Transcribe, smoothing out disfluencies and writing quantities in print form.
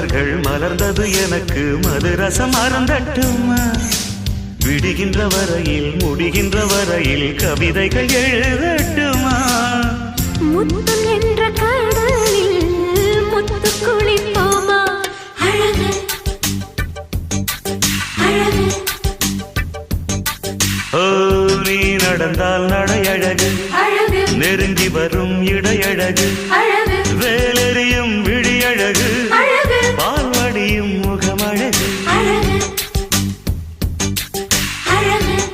மலர்கள் மலர்ந்தது எனக்கு மதுரசம் அருந்தட்டுமா விடுகின்ற வரையில் முடிகின்ற வரையில் கவிதைகள் எழுதட்டுமா முத்தம் என்ற கடலில் முத்து குளிப்போமா அழகு அழகு ஓ நீ நடந்தால் நடையழகு அழகு நெருங்கி வரும் இடையழகு அழகு வேலெறியும் விழியழகு